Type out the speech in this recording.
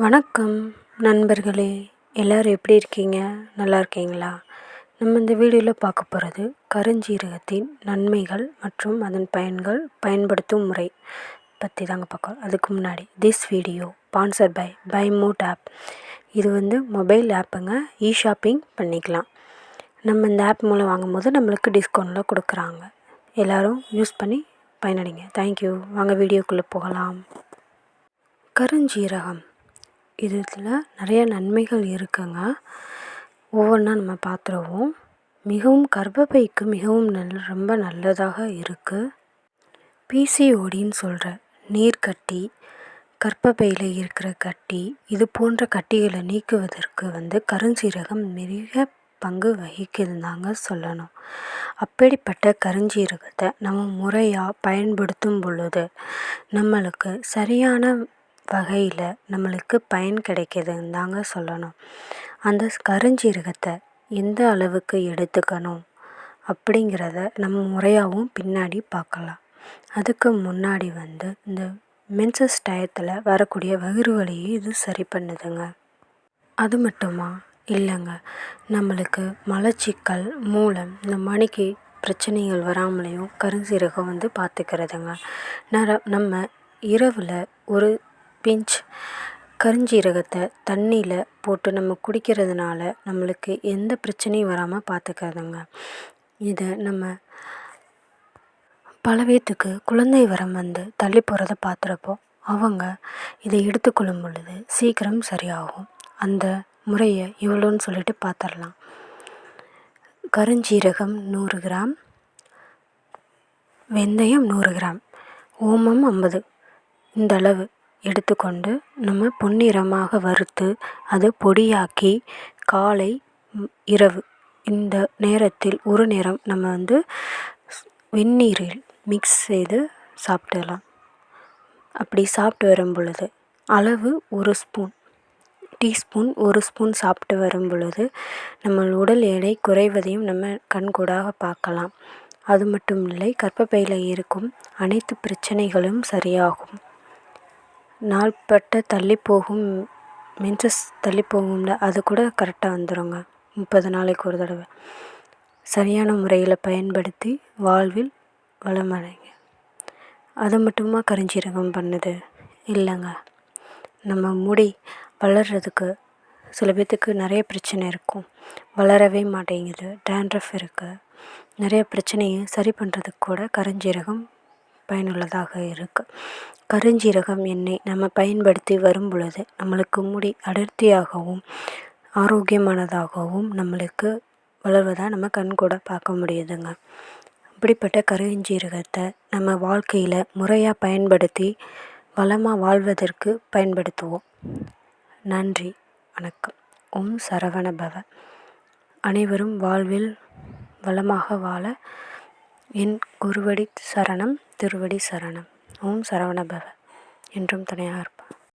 வணக்கம் நண்பர்களே, எல்லோரும் எப்படி இருக்கீங்க? நல்லா இருக்கீங்களா? நம்ம இந்த வீடியோவில் பார்க்க போகிறது கருஞ்சீரகத்தின் நன்மைகள் மற்றும் அதன் பயன்கள், பயன்படுத்தும் முறை பற்றி தாங்க பார்க்குறோம். அதுக்கு முன்னாடி this video sponsored by mod app. இது மொபைல் ஆப்புங்க. ஷாப்பிங் பண்ணிக்கலாம். நம்ம இந்த ஆப் மூலம் வாங்கும்போது நம்மளுக்கு டிஸ்கவுண்ட்டில் கொடுக்குறாங்க. எல்லோரும் யூஸ் பண்ணி பயனடைங்க. தேங்க்யூ. வாங்க வீடியோக்குள்ளே போகலாம். கருஞ்சீரகம் இதில் நிறைய நன்மைகள் இருக்குங்க. ஒவ்வொன்றா நம்ம பார்த்துருவோம். மிகவும் கர்ப்பப்பைக்கு மிகவும் ரொம்ப நல்லதாக இருக்குது. பிசிஓடின்னு சொல்கிற நீர்க்கட்டி, கர்ப்பப்பையில் இருக்கிற கட்டி, இது போன்ற கட்டிகளை நீக்குவதற்கு கருஞ்சீரகம் மிக பங்கு வகிக்குதுந்தாங்க சொல்லணும். அப்படிப்பட்ட கருஞ்சீரகத்தை நம்ம முறையாக பயன்படுத்தும் பொழுது நம்மளுக்கு சரியான வகையில் நம்மளுக்கு பயன் கிடைக்கிதுன்னு தாங்க சொல்லணும். அந்த கருஞ்சீரகத்தை எந்த அளவுக்கு எடுத்துக்கணும் அப்படிங்கிறத நம்ம முறையாகவும் பின்னாடி பார்க்கலாம். அதுக்கு முன்னாடி இந்த மென்சஸ் டயத்தில் வரக்கூடிய வயிறு வலியை இது சரி பண்ணுதுங்க. அது மட்டுமா இல்லைங்க, நம்மளுக்கு மலச்சிக்கல், மூலம், இந்த மணிக்கு பிரச்சனைகள் வராமலேயும் கருஞ்சீரகம் பார்த்துக்கிறதுங்க. நம்ம இரவில் ஒரு பிஞ்ச் கருஞ்சீரகத்தை தண்ணியில் போட்டு நம்ம குடிக்கிறதுனால நம்மளுக்கு எந்த பிரச்சனையும் வராமல் பார்த்துக்கிறதுங்க. இதை நம்ம பல பேத்துக்கு குழந்தை வரம் தள்ளி போகிறத பார்த்துறப்போ அவங்க இதை எடுத்துக்கொள்ளும் பொழுது சீக்கிரம் சரியாகும். அந்த முறையை எவ்வளோன்னு சொல்லிட்டு பார்த்துடலாம். கருஞ்சீரகம் 100 கிராம், வெந்தயம் 100 கிராம், ஓமம் 50, இந்த அளவு எடுத்துக்கொண்டு நம்ம பொன்னிறமாக வறுத்து அதை பொடியாக்கி காலை, இரவு இந்த நேரத்தில் ஒரு நேரம் நம்ம வெந்நீரில் மிக்ஸ் செய்து சாப்பிடலாம். அப்படி சாப்பிட்டு வரும் பொழுது அளவு 1 டீஸ்பூன் 1 ஸ்பூன் சாப்பிட்டு வரும் பொழுது நம்ம உடல் எடை குறைவதையும் நம்ம கண்கூடாக பார்க்கலாம். அது மட்டும் இல்லை, கர்ப்பப்பையில் இருக்கும் அனைத்து பிரச்சனைகளும் சரியாகும். நாள்பட்ட தள்ளி போகும் மென்சஸ் தள்ளி போகும்ல, அது கூட கரெக்டாக வந்துடுங்க. 30 நாளைக்கு ஒரு தடவை சரியான முறையில் பயன்படுத்தி வாழ்வில் வளமடைங்க. அது மட்டுமா கருஞ்சீரகம் பண்ணுது? இல்லைங்க, நம்ம முடி வளர்கிறதுக்கு சில பேர்த்துக்கு நிறைய பிரச்சனை இருக்கும், வளரவே மாட்டேங்குது, டேண்ட்ரஃப் இருக்குது, நிறைய பிரச்சனையை சரி பண்ணுறதுக்கு கூட கருஞ்சீரகம் பயனுள்ளதாக இருக்குது. கருஞ்சீரகம் எண்ணெய் நம்ம பயன்படுத்தி வரும் பொழுது நம்மளுக்கு முடி அடர்த்தியாகவும் ஆரோக்கியமானதாகவும் நம்மளுக்கு வளர்வதாக நம்ம கண்கூட பார்க்க முடியுதுங்க. அப்படிப்பட்ட கருஞ்சீரகத்தை நம்ம வாழ்க்கையில் முறையாக பயன்படுத்தி வளமாக வாழ்வதற்கு பயன்படுத்துவோம். நன்றி, வணக்கம். ஓம் சரவண பவ. அனைவரும் வாழ்வில் வளமாக வாழ என் குருவடி சரணம், திருவடி சரணம். ஓம் சரவண பவ என்றும் துணையாக இருப்போம்.